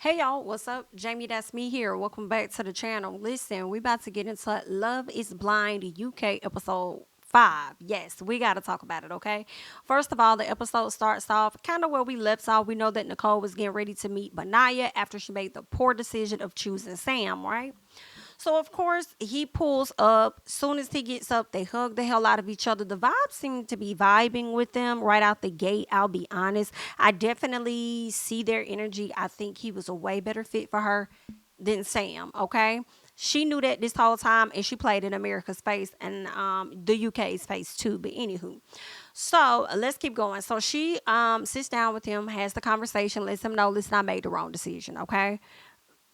Hey y'all, what's up? JamiThatsMe here. Welcome back to the channel. Listen, we about to get into Love is Blind UK episode 5. Yes, we got to talk about it, okay? First of all, the episode starts off kind of where we left off. We know that Nicole was getting ready to meet Benaiah after she made the poor decision of choosing Sam, right? So of course he pulls up. Soon as he gets up, they hug the hell out of each other. The vibes seem to be vibing with them right out the gate. I'll be honest. I definitely see their energy. I think he was a way better fit for her than Sam. Okay. She knew that this whole time, and she played in America's face and the UK's face too. But anywho, so let's keep going. So she sits down with him, has the conversation, lets him know, listen, I made the wrong decision. Okay,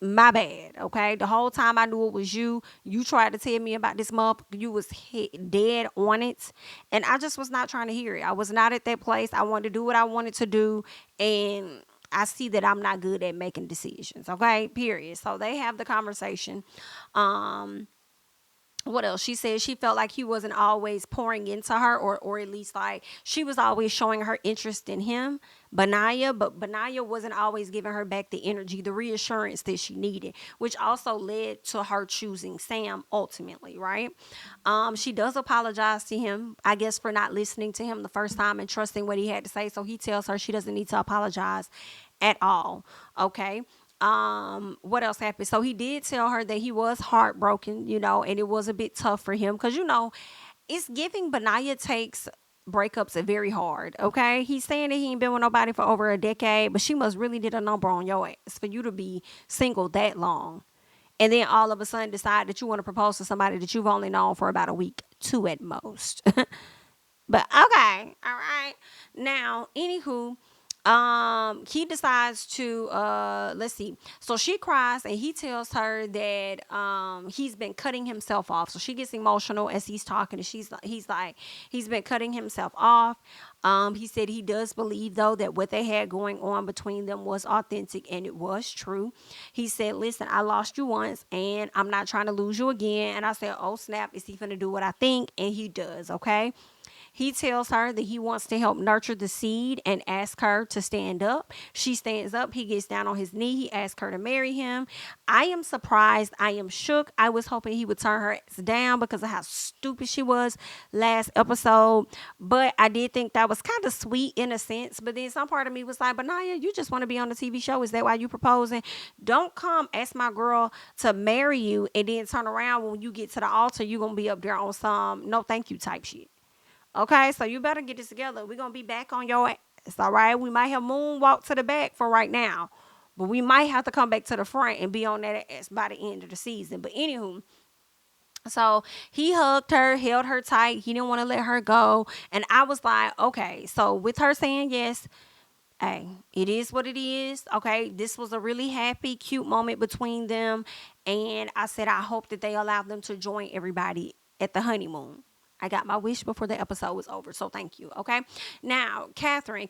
my bad. Okay, the whole time I knew it was you. You tried to tell me about this month. You was hit dead on it, and I just was not trying to hear it. I was not at that place. I wanted to do what I wanted to do, and I see that I'm not good at making decisions. Okay, period. So they have the conversation. Um, what else? She said she felt like he wasn't always pouring into her, or at least like she was always showing her interest in him, Benaiah, but Benaiah wasn't always giving her back the energy, the reassurance that she needed, which also led to her choosing Sam ultimately, right? She does apologize to him, I guess, for not listening to him the first time and trusting what he had to say. So he tells her she doesn't need to apologize at all. Okay. What else happened? So he did tell her that he was heartbroken, and it was a bit tough for him because it's giving Benaiah takes breakups are very hard. Okay, he's saying that he ain't been with nobody for over a decade, but she must really did a number on your ass for you to be single that long, and then all of a sudden decide that you want to propose to somebody that you've only known for about a week, two at most. But okay, all right. Now, anywho, he decides to let's see. So she cries and he tells her that he's been cutting himself off. So she gets emotional as he's talking, and he's like he's been cutting himself off. He said he does believe though that what they had going on between them was authentic and it was true. He said, listen, I lost you once and I'm not trying to lose you again. And I said, oh snap, is he gonna do what I think? And he does. Okay. He tells her that he wants to help nurture the seed and ask her to stand up. She stands up. He gets down on his knee. He asks her to marry him. I am surprised. I am shook. I was hoping he would turn her ass down because of how stupid she was last episode. But I did think that was kind of sweet in a sense. But then some part of me was like, Benaiah, you just want to be on the TV show. Is that why you proposing? Don't come ask my girl to marry you and then turn around when you get to the altar. You're going to be up there on some no thank you type shit. Okay, so you better get this together. We're gonna be back on your ass. All right. We might have moonwalk to the back for right now. But we might have to come back to the front and be on that ass by the end of the season. But anywho, so he hugged her, held her tight. He didn't want to let her go. And I was like, okay, so with her saying yes, hey, it is what it is. Okay. This was a really happy, cute moment between them. And I said, I hope that they allow them to join everybody at the honeymoon. I got my wish before the episode was over, so thank you. Okay, now Catherine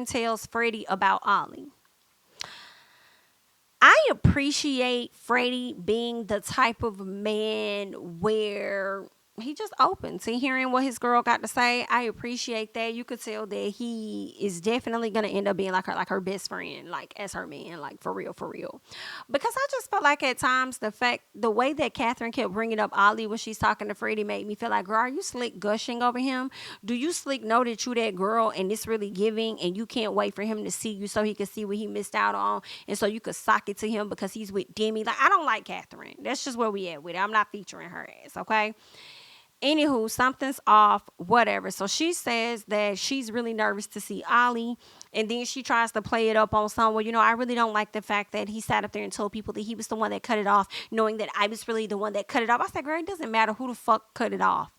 tells Freddie about Ollie. I appreciate Freddie being the type of man where he just open to hearing what his girl got to say. I appreciate that. You could tell that he is definitely gonna end up being like her best friend, like as her man, like for real, for real. Because I just felt like at times the way that Catherine kept bringing up Ollie when she's talking to Freddie made me feel like, girl, are you slick gushing over him? Do you slick know that you that girl and it's really giving, and you can't wait for him to see you so he can see what he missed out on, and so you could sock it to him because he's with Demi? Like, I don't like Catherine. That's just where we at with it. I'm not featuring her ass, okay? Anywho, something's off, whatever. So she says that she's really nervous to see Ollie. And then she tries to play it up on someone. I really don't like the fact that he sat up there and told people that he was the one that cut it off, knowing that I was really the one that cut it off. I said, girl, it doesn't matter who the fuck cut it off.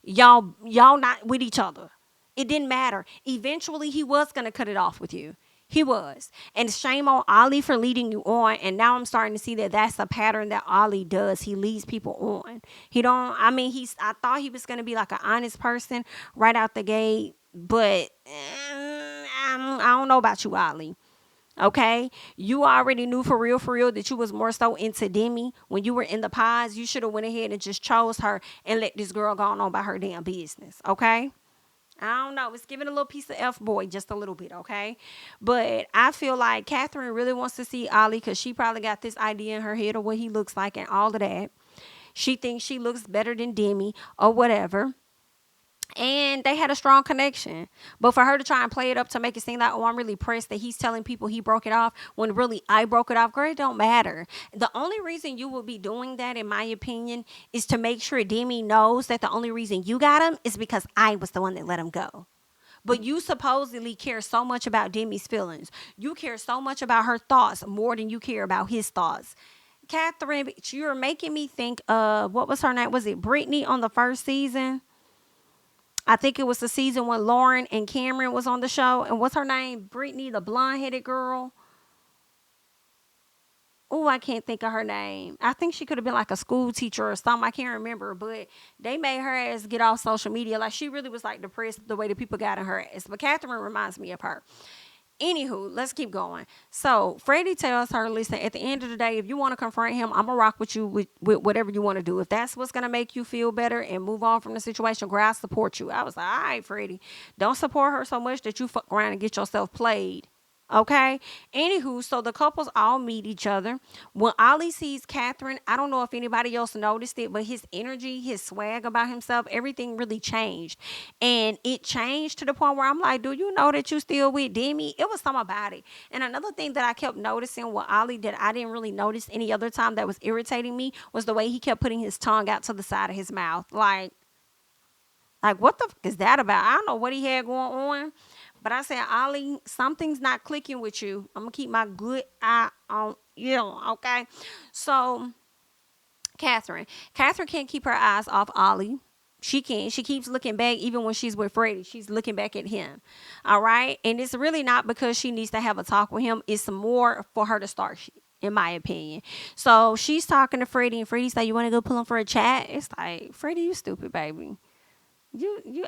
Y'all not with each other. It didn't matter. Eventually, he was going to cut it off with you. He was. And shame on Ollie for leading you on. And now I'm starting to see that that's a pattern that Ollie does. He leads people on. I thought he was going to be like an honest person right out the gate. But I don't know about you, Ollie. Okay, you already knew for real that you was more so into Demi when you were in the pods. You should have went ahead and just chose her and let this girl go on by her damn business. Okay, I don't know. It's giving a little piece of F boy, just a little bit, okay? But I feel like Catherine really wants to see Ollie because she probably got this idea in her head of what he looks like and all of that. She thinks she looks better than Demi or whatever. And they had a strong connection. But for her to try and play it up to make it seem like, oh, I'm really pressed that he's telling people he broke it off when really I broke it off, girl, it don't matter. The only reason you will be doing that, in my opinion, is to make sure Demi knows that the only reason you got him is because I was the one that let him go. But you supposedly care so much about Demi's feelings. You care so much about her thoughts more than you care about his thoughts. Catherine, you're making me think of, what was her name? Was it Brittany on the first season? I think it was the season when Lauren and Cameron was on the show. And what's her name? Brittany, the blonde-headed girl. Oh, I can't think of her name. I think she could have been like a school teacher or something. I can't remember. But they made her ass get off social media. Like, she really was like depressed the way that people got in her ass. But Catherine reminds me of her. Anywho, let's keep going. So Freddie tells her, listen, at the end of the day, if you want to confront him, I'm going to rock with you with whatever you want to do. If that's what's going to make you feel better and move on from the situation, girl, I support you. I was like, all right, Freddie, don't support her so much that you fuck around and get yourself played. Okay. Anywho, so the couples all meet each other. When Ollie sees Catherine, I don't know if anybody else noticed it, but his energy, his swag about himself, everything really changed. And it changed to the point where I'm like, do you know that you still with Demi? It was something about it. And another thing that I kept noticing with Ollie that I didn't really notice any other time that was irritating me was the way he kept putting his tongue out to the side of his mouth. Like what the fuck is that about? I don't know what he had going on. But I said, Ollie, something's not clicking with you. I'm going to keep my good eye on you, okay? So, Catherine. Catherine can't keep her eyes off Ollie. She can't. She keeps looking back even when she's with Freddie. She's looking back at him. All right? And it's really not because she needs to have a talk with him. It's more for her to start shit, in my opinion. So, she's talking to Freddie, and Freddie's like, you want to go pull him for a chat? It's like, Freddie, you stupid, baby.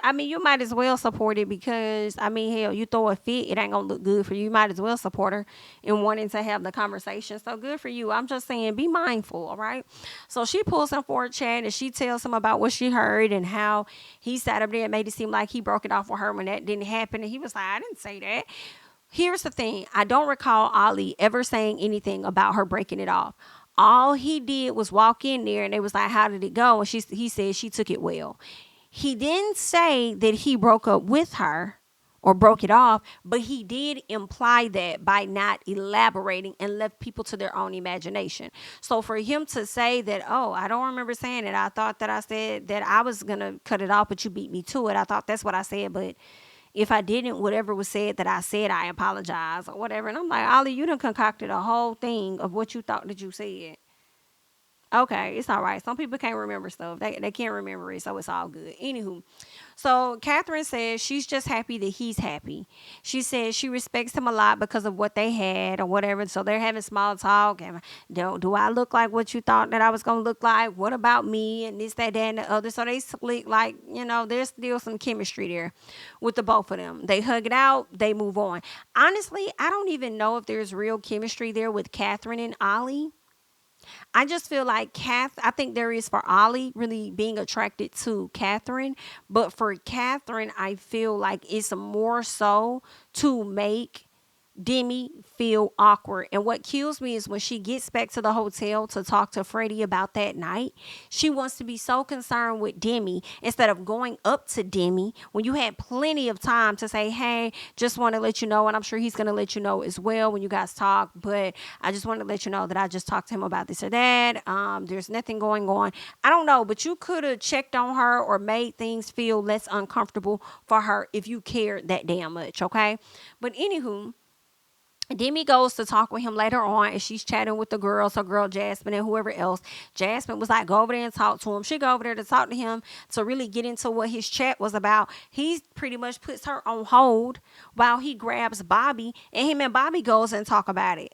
I mean, you might as well support it because, I mean, hell, you throw a fit, it ain't gonna look good for you. You might as well support her in wanting to have the conversation. So good for you. I'm just saying, be mindful, all right? So she pulls him for a chat and she tells him about what she heard and how he sat up there and made it seem like he broke it off with her when that didn't happen. And he was like, I didn't say that. Here's the thing. I don't recall Ollie ever saying anything about her breaking it off. All he did was walk in there and they was like, how did it go? And he said she took it well. He didn't say that he broke up with her or broke it off, but he did imply that by not elaborating and left people to their own imagination. So for him to say that, oh, I don't remember saying it. I thought that I said that I was going to cut it off, but you beat me to it. I thought that's what I said, but if I didn't, whatever was said that I said, I apologize or whatever. And I'm like, Ollie, you done concocted a whole thing of what you thought that you said. Okay, it's all right. Some people can't remember stuff. They can't remember it, so it's all good. Anywho, so Catherine says she's just happy that he's happy. She says she respects him a lot because of what they had or whatever. So they're having small talk. And do I look like what you thought that I was going to look like? What about me? And this, that, and the other. So they split like, there's still some chemistry there with the both of them. They hug it out. They move on. Honestly, I don't even know if there's real chemistry there with Catherine and Ollie. I just feel like I think there is for Ollie really being attracted to Catherine. But for Catherine, I feel like it's more so to make Demi feel awkward. And what kills me is when she gets back to the hotel to talk to Freddie about that night, she wants to be so concerned with Demi instead of going up to Demi when you had plenty of time to say, hey, just want to let you know, and I'm sure he's going to let you know as well when you guys talk, but I just want to let you know that I just talked to him about this or that. There's nothing going on. I don't know, but you could have checked on her or made things feel less uncomfortable for her if you cared that damn much, okay? But anywho, Demi goes to talk with him later on and she's chatting with the girls, her girl Jasmine and whoever else. Jasmine was like, go over there and talk to him. She go over there to talk to him to really get into what his chat was about. He pretty much puts her on hold while he grabs Bobby and him and Bobby goes and talk about it.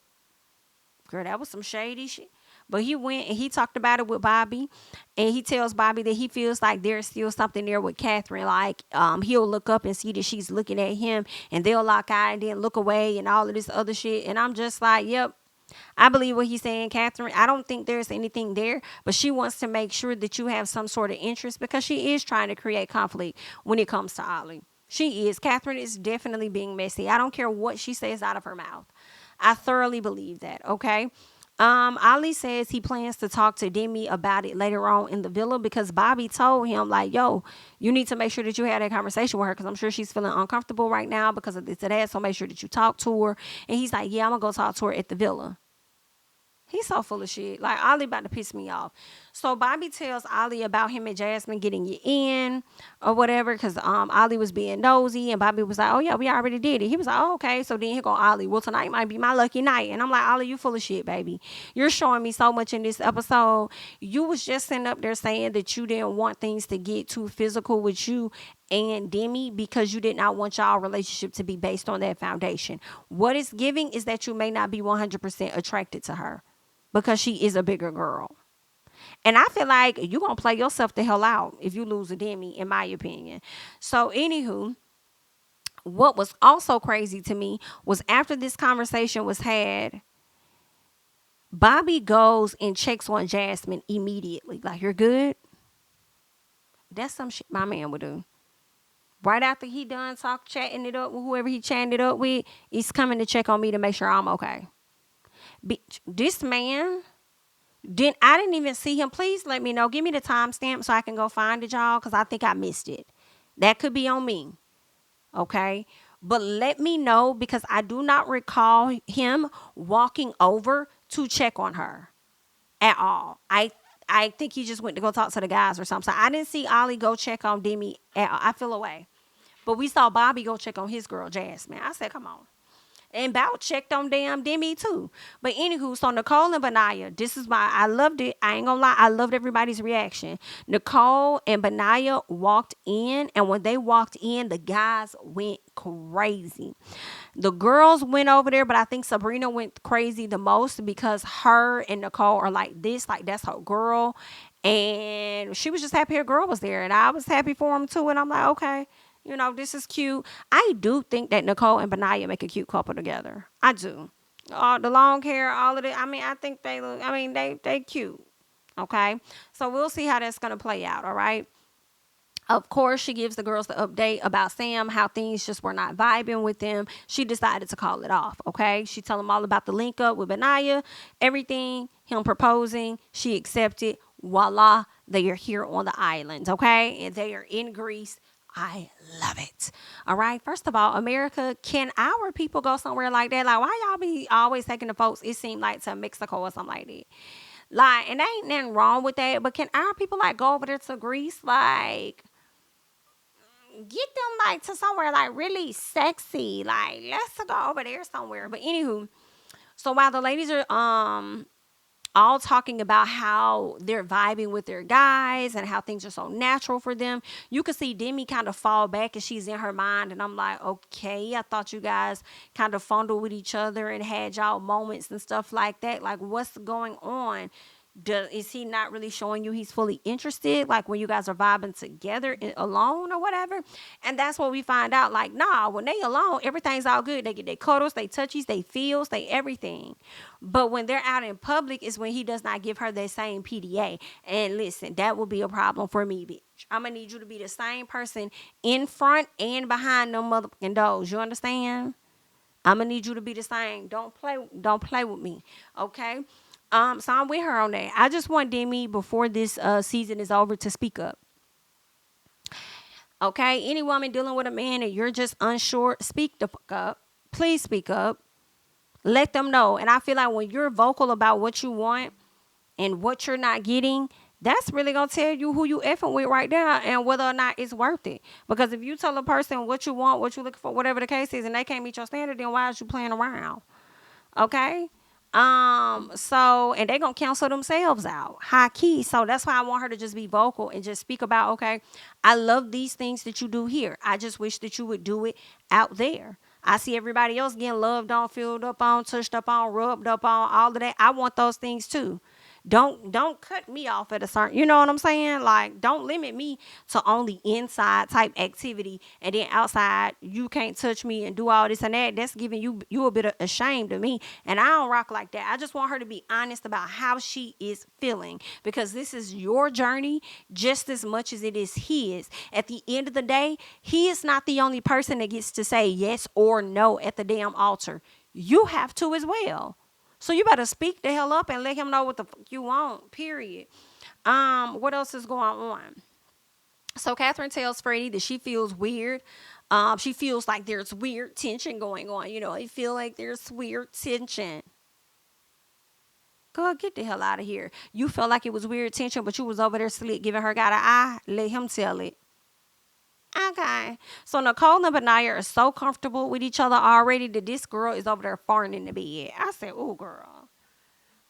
Girl, that was some shady shit. But he went and he talked about it with Bobby. And he tells Bobby that he feels like there's still something there with Catherine. Like he'll look up and see that she's looking at him. And they'll lock eye and then look away and all of this other shit. And I'm just like, yep. I believe what he's saying, Catherine. I don't think there's anything there. But she wants to make sure that you have some sort of interest because she is trying to create conflict when it comes to Ollie. She is. Catherine is definitely being messy. I don't care what she says out of her mouth. I thoroughly believe that. Okay. Ollie says he plans to talk to Demi about it later on in the villa because Bobby told him, like, yo, you need to make sure that you had that conversation with her because I'm sure she's feeling uncomfortable right now because of this and that. So make sure that you talk to her. And he's like, yeah, I'm going to go talk to her at the villa. He's so full of shit. Like, Ollie about to piss me off. So Bobby tells Ollie about him and Jasmine getting you in or whatever, because Ollie was being nosy, and Bobby was like, oh yeah, we already did it. He was like, oh, okay. So then he go, Ollie, well, tonight might be my lucky night. And I'm like, Ollie, you full of shit, baby. You're showing me so much in this episode. You was just sitting up there saying that you didn't want things to get too physical with you and Demi because you did not want y'all relationship to be based on that foundation. What it's giving is that you may not be 100% attracted to her because she is a bigger girl. And I feel like you're going to play yourself the hell out if you lose a Demi, in my opinion. So, anywho, what was also crazy to me was after this conversation was had, Bobby goes and checks on Jasmine immediately. Like, you're good? That's some shit my man would do. Right after he done chatting it up with whoever he chatting it up with, he's coming to check on me to make sure I'm okay. Bitch, this man... I didn't even see him. Please let me know. Give me the timestamp so I can go find it, y'all, because I think I missed it. That could be on me. Okay? But let me know because I do not recall him walking over to check on her at all. I think he just went to go talk to the guys or something. So I didn't see Ollie go check on Demi. I feel away. But we saw Bobby go check on his girl, Jasmine. I said, come on. And Bow checked on damn Demi too. But anywho, so Nicole and Benaiah, this is why I loved it. I ain't gonna lie, I loved everybody's reaction. Nicole and Benaiah walked in, and when they walked in, the guys went crazy. The girls went over there, but I think Sabrina went crazy the most because her and Nicole are like this, like that's her girl. And she was just happy her girl was there. And I was happy for him too. And I'm like, okay. You know, this is cute. I do think that Nicole and Benaiah make a cute couple together. I do. The long hair, all of it. I mean, I think they look, I mean, they cute. Okay. So we'll see how that's going to play out. All right. Of course, she gives the girls the update about Sam, how things just were not vibing with them. She decided to call it off, okay? She told them all about the link up with Benaiah, everything, him proposing. She accepted. Voila, they are here on the island, okay? And they are in Greece. I love it. All right. First of all, America, can our people go somewhere like that? Like, why y'all be always taking the folks, it seemed like, to Mexico or something like that? Like, and there ain't nothing wrong with that. But can our people, like, go over there to Greece? Like, get them, like, to somewhere, like, really sexy. Like, let's go over there somewhere. But anywho, so while the ladies are, all talking about how they're vibing with their guys and how things are so natural for them, you can see Demi kind of fall back and she's in her mind. And I'm like, okay, I thought you guys kind of fondled with each other and had y'all moments and stuff like that. Like, what's going on? Is he not really showing you he's fully interested, like when you guys are vibing together alone or whatever? And that's what we find out. Like, nah, when they alone, everything's all good. They get their cuddles, they touchies, they feels, they everything. But when they're out in public is when he does not give her that same PDA. And listen, that will be a problem for me, bitch. I'm gonna need you to be the same person in front and behind them motherfucking doors. You understand? I'm gonna need you to be the same. Don't play with me, okay? So I'm with her on that. I just want Demi, before this season is over, to speak up. Okay? Any woman dealing with a man and you're just unsure, speak the fuck up. Please speak up. Let them know. And I feel like when you're vocal about what you want and what you're not getting, that's really going to tell you who you effing with right there and whether or not it's worth it. Because if you tell a person what you want, what you're looking for, whatever the case is, and they can't meet your standard, then why is you playing around? Okay? So, and they're gonna cancel themselves out high key. So that's why I want her to just be vocal and just speak about, okay, I love these things that you do here. I just wish that you would do it out there. I see everybody else getting loved on, filled up on, touched up on, rubbed up on, all of that. I want those things too. Don't cut me off at a certain, you know what I'm saying? Like, don't limit me to only inside type activity, and then outside you can't touch me and do all this and that. That's giving you a bit of ashamed of me, and I don't rock like that. I just want her to be honest about how she is feeling, because this is your journey just as much as it is his. At the end of the day, he is not the only person that gets to say yes or no at the damn altar. You have to as well. So you better speak the hell up and let him know what the fuck you want. Period. What else is going on? So Catherine tells Freddie that she feels weird. She feels like there's weird tension going on. I feel like there's weird tension. Girl, get the hell out of here. You felt like it was weird tension, but you was over there slick giving her got an eye. Let him tell it. Okay. So Nicole and Benaiah are so comfortable with each other already that this girl is over there farting in the bed. I said, "Oh, girl.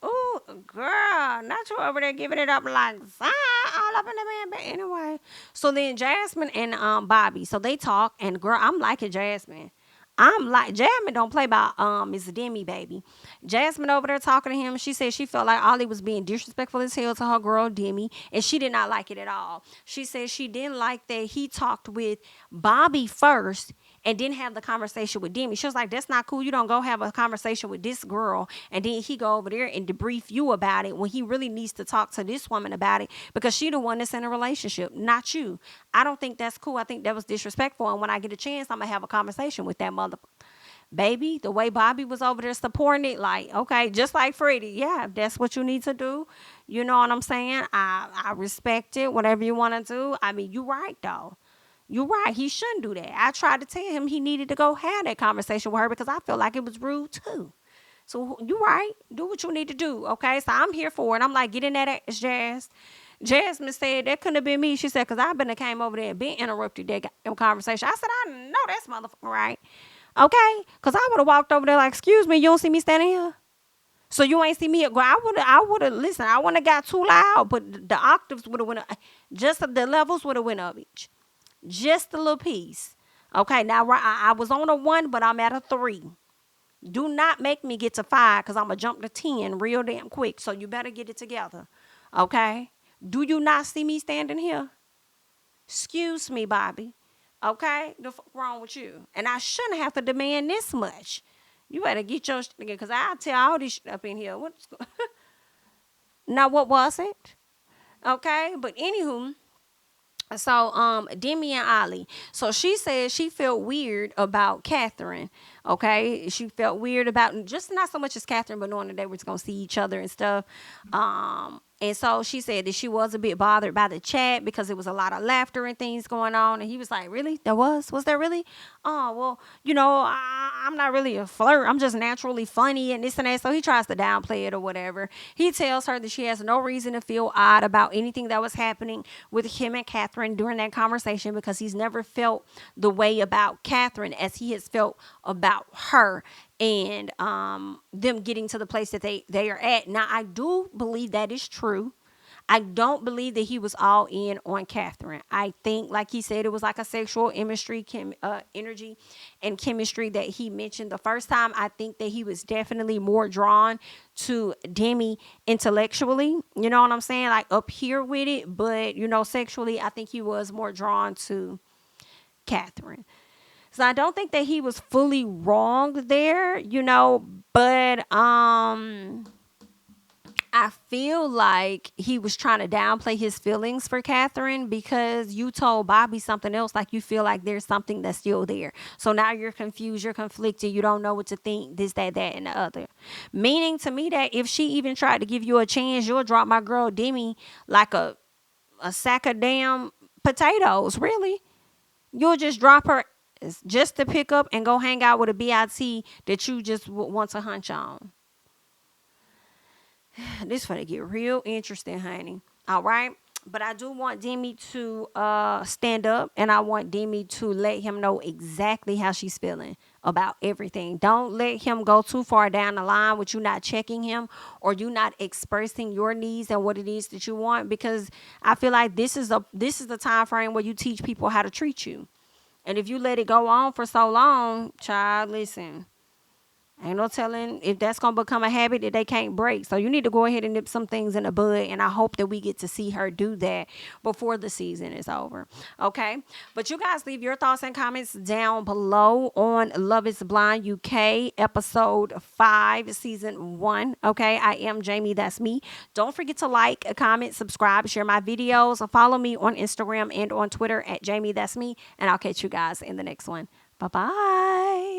Oh, girl. Not you over there giving it up like all up in the bed." But anyway. So then Jasmine and Bobby. So they talk, and girl, I'm liking Jasmine. I'm like, Jasmine don't play by Miss Demi, baby. Jasmine over there talking to him. She said she felt like Ollie was being disrespectful as hell to her girl Demi, and she did not like it at all. She said she didn't like that he talked with Bobby first and didn't have the conversation with Demi. She was like, that's not cool. You don't go have a conversation with this girl and then he go over there and debrief you about it when he really needs to talk to this woman about it, because she the one that's in a relationship, not you. I don't think that's cool. I think that was disrespectful. And when I get a chance, I'm going to have a conversation with that mother. Baby, the way Bobby was over there supporting it, like, okay, just like Freddie. Yeah, if that's what you need to do. You know what I'm saying? I respect it, whatever you want to do. I mean, you right, though. You're right. He shouldn't do that. I tried to tell him he needed to go have that conversation with her because I felt like it was rude too. So you're right. Do what you need to do. Okay. So I'm here for it. I'm like, get in that ass, Jazz. Jasmine said that couldn't have been me. She said, because I've been came over there and been interrupted that conversation. I said, I know that's motherfucker right. Okay. Because I would have walked over there like, excuse me, you don't see me standing here? So you ain't see me. I would have, listen, I wouldn't have got too loud, but the octaves would have went up. Just the levels would have went up each. Just a little piece. Okay, now I was on a 1, but I'm at a 3. Do not make me get to 5 because I'm going to jump to 10 real damn quick. So you better get it together. Okay? Do you not see me standing here? Excuse me, Bobby. Okay? The fuck wrong with you? And I shouldn't have to demand this much. You better get your shit together because I'll tell all this shit up in here. Now, what was it? Okay? But anywho, so Demi and Ollie. So she said she felt weird about Catherine. Okay. She felt weird about just not so much as Catherine, but knowing that they were gonna see each other and stuff. And so she said that she was a bit bothered by the chat because there was a lot of laughter and things going on. And he was like, really? There was? Was there really? Oh, well, I'm not really a flirt. I'm just naturally funny and this and that. So he tries to downplay it or whatever. He tells her that she has no reason to feel odd about anything that was happening with him and Catherine during that conversation because he's never felt the way about Catherine as he has felt about her, and them getting to the place that they are at. Now, I do believe that is true. I don't believe that he was all in on Catherine. I think, like he said, it was like a sexual energy and chemistry that he mentioned the first time. I think that he was definitely more drawn to Demi intellectually. You know what I'm saying? Like up here with it. But, sexually, I think he was more drawn to Catherine. So I don't think that he was fully wrong there, but I feel like he was trying to downplay his feelings for Catherine because you told Bobby something else, like you feel like there's something that's still there. So now you're confused, you're conflicted, you don't know what to think, this, that, and the other. Meaning to me that if she even tried to give you a chance, you'll drop my girl Demi like a sack of damn potatoes, really. You'll just drop her just to pick up and go hang out with a BIT that you just want to hunch on. This for to get real interesting, honey. All right. But I do want Demi to stand up, and I want Demi to let him know exactly how she's feeling about everything. Don't let him go too far down the line with you not checking him or you not expressing your needs and what it is that you want, because I feel like this is the time frame where you teach people how to treat you. And if you let it go on for so long, child, listen, ain't no telling if that's going to become a habit that they can't break. So you need to go ahead and nip some things in the bud. And I hope that we get to see her do that before the season is over. Okay. But you guys leave your thoughts and comments down below on Love is Blind UK episode 5, season 1. Okay. I am Jami. That's me. Don't forget to like, comment, subscribe, share my videos. Follow me on Instagram and on Twitter at JamiThatsMe. And I'll catch you guys in the next one. Bye-bye.